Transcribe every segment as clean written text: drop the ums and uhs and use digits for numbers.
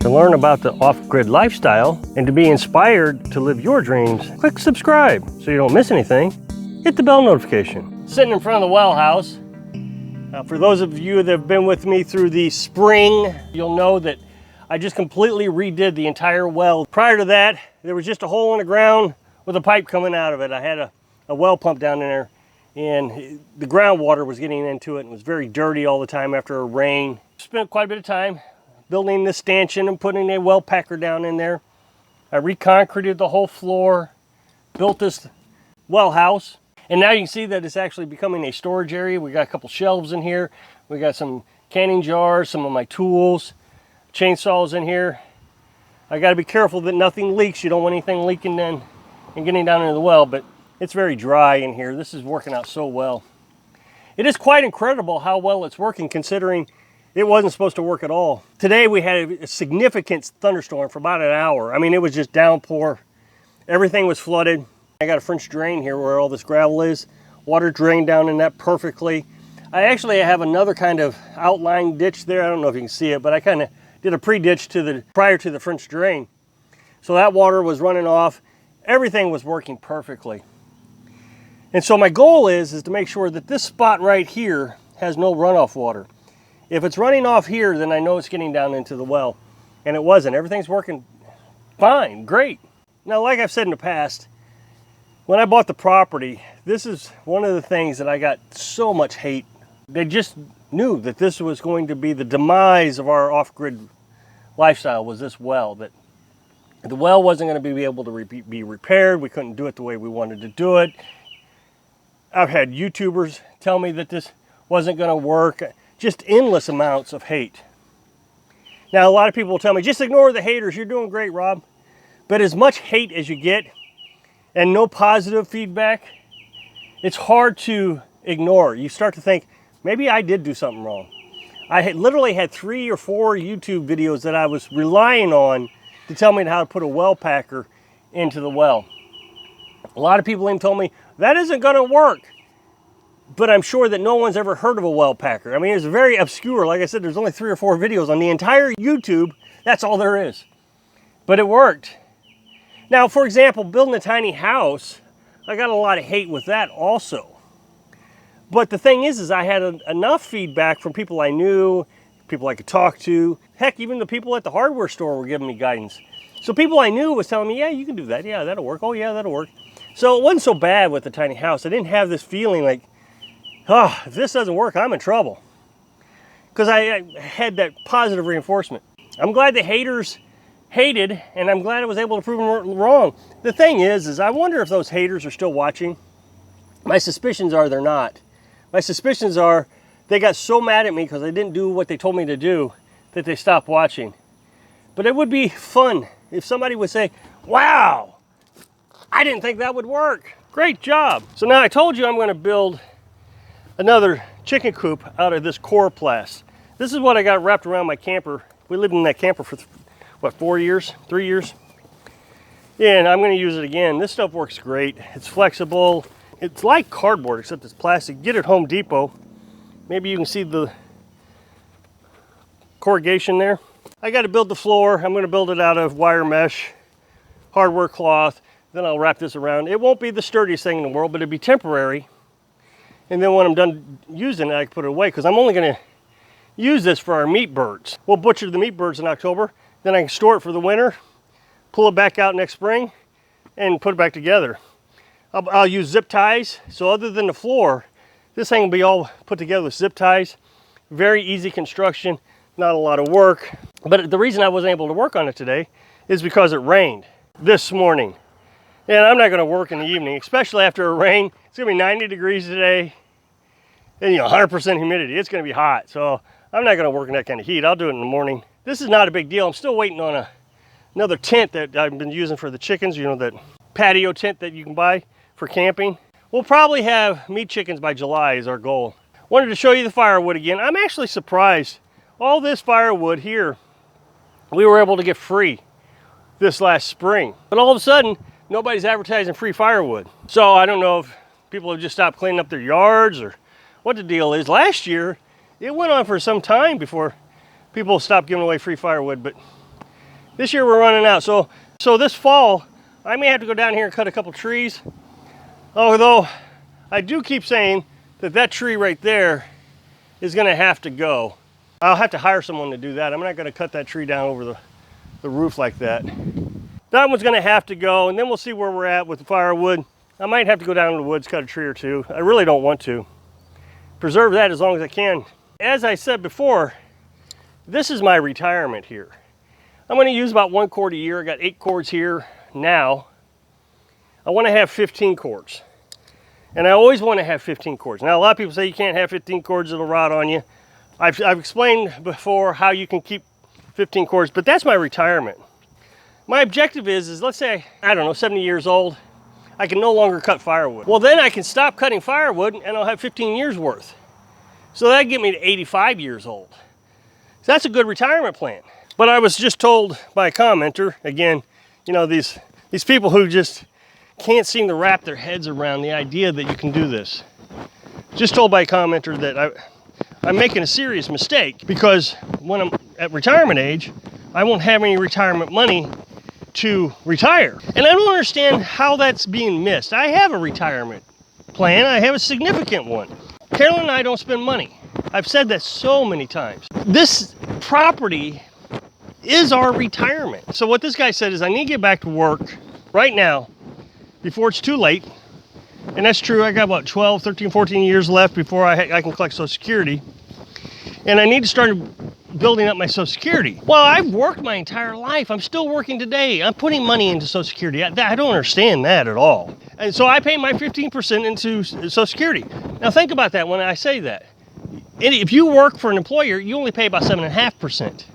To learn about the off-grid lifestyle and to be inspired to live your dreams, click subscribe so you don't miss anything. Hit the bell notification. Sitting in front of the well house. For those of you that have been with me through the spring, you'll know that I just completely redid the entire well. Prior to that, there was just a hole in the ground with a pipe coming out of it. I had a well pump down in there, and the groundwater was getting into it and it was very dirty all the time after a rain. Spent quite a bit of time building this stanchion and putting a well packer down in there. I reconcreted the whole floor, built this well house, and now you can see that it's actually becoming a storage area. We got a couple shelves in here. We got some canning jars, some of my tools, chainsaws in here. I got to be careful that nothing leaks. You don't want anything leaking in and getting down into the well, but it's very dry in here. This is working out so well. It is quite incredible how well it's working considering it wasn't supposed to work at all. Today we had a significant thunderstorm for about an hour. I mean, it was just downpour. Everything was flooded. I got a French drain here where all this gravel is. Water drained down in that perfectly. I actually have another kind of outlying ditch there. I don't know if you can see it, but I kind of did a pre-ditch prior to the French drain. So that water was running off. Everything was working perfectly. And so my goal is to make sure that this spot right here has no runoff water. If it's running off here, then I know it's getting down into the well. And it wasn't. Everything's working fine, great. Now, like I've said in the past, when I bought the property, this is one of the things that I got so much hate. They just knew that this was going to be the demise of our off-grid lifestyle, was this well. That the well wasn't going to be able to be repaired. We couldn't do it the way we wanted to do it. I've had YouTubers tell me that this wasn't going to work. Just endless amounts of hate. Now, a lot of people will tell me, just ignore the haters. You're doing great, Rob. But as much hate as you get and no positive feedback, it's hard to ignore. You start to think, maybe I did do something wrong. I literally had 3 or 4 YouTube videos that I was relying on to tell me how to put a well packer into the well. A lot of people even told me, that isn't going to work. But I'm sure that no one's ever heard of a well packer. I mean, it's very obscure. Like I said, there's only 3 or 4 videos on the entire YouTube. That's all there is. But it worked. Now, for example, building a tiny house, I got a lot of hate with that also. But the thing is I had enough feedback from people I knew, people I could talk to. Heck, even the people at the hardware store were giving me guidance. So people I knew was telling me, yeah, you can do that. Yeah, that'll work. Oh, yeah, that'll work. So it wasn't so bad with the tiny house. I didn't have this feeling like, oh, if this doesn't work, I'm in trouble. Because I had that positive reinforcement. I'm glad the haters hated, and I'm glad I was able to prove them wrong. The thing is I wonder if those haters are still watching. My suspicions are they're not. My suspicions are they got so mad at me because I didn't do what they told me to do that they stopped watching. But it would be fun if somebody would say, wow, I didn't think that would work. Great job. So now I told you I'm going to build another chicken coop out of this coroplast. This is what I got wrapped around my camper. We lived in that camper for, what, 4 years, 3 years? Yeah, and I'm going to use it again. This stuff works great. It's flexible. It's like cardboard, except it's plastic. Get it at Home Depot. Maybe you can see the corrugation there. I got to build the floor. I'm going to build it out of wire mesh, hardware cloth. Then I'll wrap this around. It won't be the sturdiest thing in the world, but it'll be temporary. And then when I'm done using it, I can put it away because I'm only going to use this for our meat birds. We'll butcher the meat birds in October. Then I can store it for the winter, pull it back out next spring, and put it back together. I'll use zip ties. So other than the floor, this thing will be all put together with zip ties. Very easy construction, not a lot of work. But the reason I wasn't able to work on it today is because it rained this morning. And I'm not going to work in the evening, especially after a rain. It's going to be 90 degrees today and 100% humidity. It's going to be hot. So I'm not going to work in that kind of heat. I'll do it in the morning. This is not a big deal. I'm still waiting on another tent that I've been using for the chickens. You know, that patio tent that you can buy for camping. We'll probably have meat chickens by July is our goal. Wanted to show you the firewood again. I'm actually surprised. All this firewood here, we were able to get free this last spring. But all of a sudden, nobody's advertising free firewood. So I don't know if people have just stopped cleaning up their yards or what the deal is. Last year, it went on for some time before people stopped giving away free firewood, but This year we're running out. So this fall, I may have to go down here and cut a couple trees. Although I do keep saying that that tree right there is gonna have to go. I'll have to hire someone to do that. I'm not gonna cut that tree down over the roof like that. That one's gonna have to go, and then we'll see where we're at with the firewood. I might have to go down in the woods, cut a tree or two. I really don't want to. Preserve that as long as I can. As I said before, this is my retirement here. I'm gonna use about 1 cord a year. I got 8 cords here now. I wanna have 15 cords. And I always wanna have 15 cords. Now a lot of people say you can't have 15 cords, it'll rot on you. I've explained before how you can keep 15 cords, but that's my retirement. My objective is let's say, I don't know, 70 years old, I can no longer cut firewood. Well, then I can stop cutting firewood and I'll have 15 years worth. So that'd get me to 85 years old. So that's a good retirement plan. But I was just told by a commenter, again, you know, these people who just can't seem to wrap their heads around the idea that you can do this. Just told by a commenter that I'm making a serious mistake because when I'm at retirement age, I won't have any retirement money to retire. And I don't understand how that's being missed. I have a retirement plan. I have a significant one. Carolyn and I don't spend money. I've said that so many times. This property is our retirement. So what this guy said is I need to get back to work right now before it's too late. And that's true. I got about 12, 13, 14 years left before I can collect Social Security. And I need to start building up my Social Security. Well, I've worked my entire life. I'm still working today. I'm putting money into Social Security. I don't understand that at all. And so I pay my 15% into Social Security. Now think about that when I say that. If you work for an employer, you only pay about 7.5%.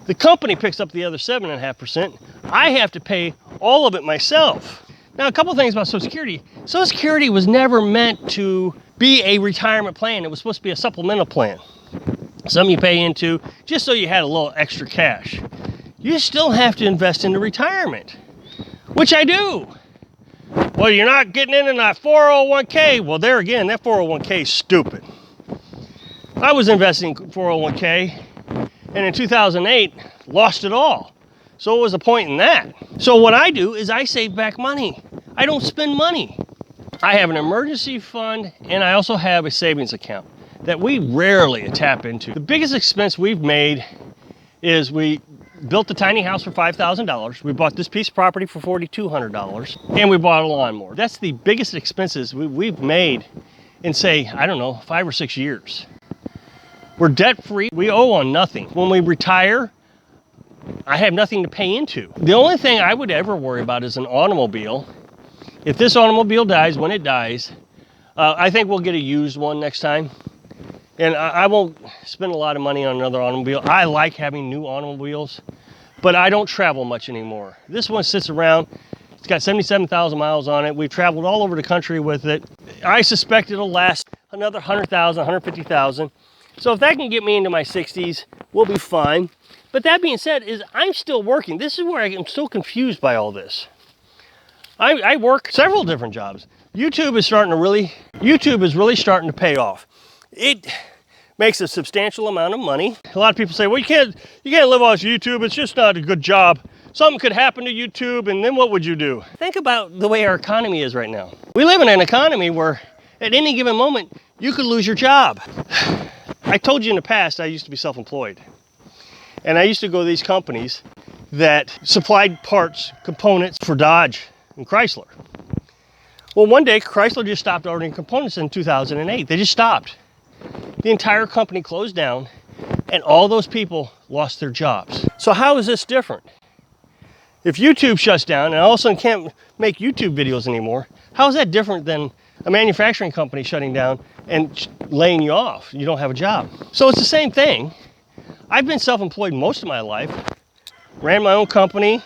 The company picks up the other 7.5%. I have to pay all of it myself. Now, a couple things about Social Security. Social Security was never meant to be a retirement plan. It was supposed to be a supplemental plan. Some you pay into just so you had a little extra cash. You still have to invest into retirement, which I do. Well, you're not getting into that 401k. Well, there again, that 401k is stupid. I was investing in 401k, and in 2008, lost it all. So what was the point in that? So what I do is I save back money. I don't spend money. I have an emergency fund, and I also have a savings account that we rarely tap into. The biggest expense we've made is we built a tiny house for $5,000. We bought this piece of property for $4,200, and we bought a lawnmower. That's the biggest expenses we've made in, say, I don't know, 5 or 6 years. We're debt-free. We owe on nothing. When we retire, I have nothing to pay into. The only thing I would ever worry about is an automobile. If this automobile dies, when it dies, I think we'll get a used one next time. And I won't spend a lot of money on another automobile. I like having new automobiles, but I don't travel much anymore. This one sits around. It's got 77,000 miles on it. We've traveled all over the country with it. I suspect it'll last another 100,000, 150,000. So if that can get me into my 60s, we'll be fine. But that being said, I'm still working. This is where I am so confused by all this. I work several different jobs. YouTube is really starting to pay off. It makes a substantial amount of money. A lot of people say, well, you can't live off YouTube. It's just not a good job. Something could happen to YouTube, and then what would you do? Think about the way our economy is right now. We live in an economy where at any given moment, you could lose your job. I told you in the past, I used to be self-employed. And I used to go to these companies that supplied parts, components for Dodge and Chrysler. Well, one day, Chrysler just stopped ordering components in 2008. They just stopped. The entire company closed down, and all those people lost their jobs. So how is this different? If YouTube shuts down, and I all of a sudden can't make YouTube videos anymore, how is that different than a manufacturing company shutting down and laying you off? You don't have a job. So it's the same thing. I've been self-employed most of my life, ran my own company,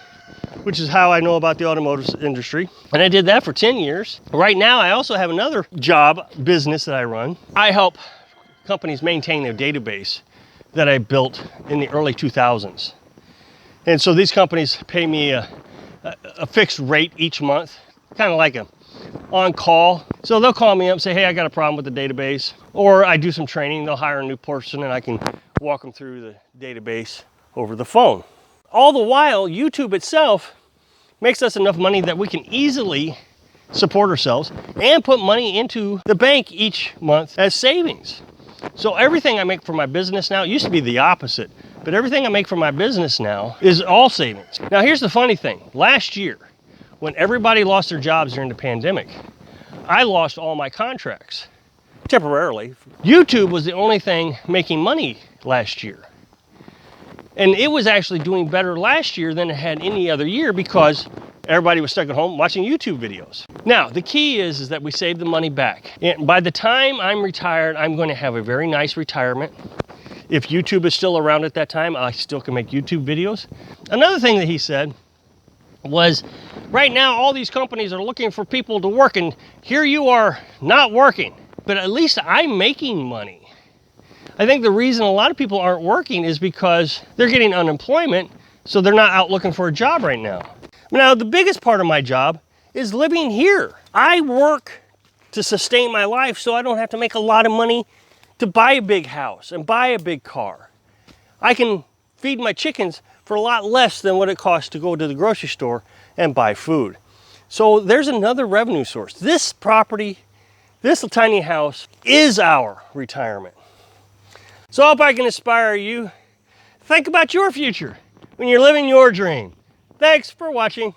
which is how I know about the automotive industry. And I did that for 10 years. Right now, I also have another business that I run. I help companies maintain their database that I built in the early 2000s. And so these companies pay me a fixed rate each month, kind of like a on-call. So they'll call me up and say, hey, I got a problem with the database. Or I do some training, they'll hire a new person and I can walk them through the database over the phone. All the while, YouTube itself makes us enough money that we can easily support ourselves and put money into the bank each month as savings. So everything I make for my business now, it used to be the opposite, but everything I make for my business now is all savings. Now here's the funny thing. Last year, when everybody lost their jobs during the pandemic, I lost all my contracts temporarily. YouTube was the only thing making money last year. And it was actually doing better last year than it had any other year because everybody was stuck at home watching YouTube videos. Now, the key is that we save the money back. And by the time I'm retired, I'm going to have a very nice retirement. If YouTube is still around at that time, I still can make YouTube videos. Another thing that he said was, right now, all these companies are looking for people to work, and here you are not working, but at least I'm making money. I think the reason a lot of people aren't working is because they're getting unemployment, so they're not out looking for a job right now. Now, the biggest part of my job is living here. I work to sustain my life so I don't have to make a lot of money to buy a big house and buy a big car. I can feed my chickens for a lot less than what it costs to go to the grocery store and buy food. So there's another revenue source. This property, this tiny house, is our retirement. So I hope I can inspire you. Think about your future when you're living your dream. Thanks for watching.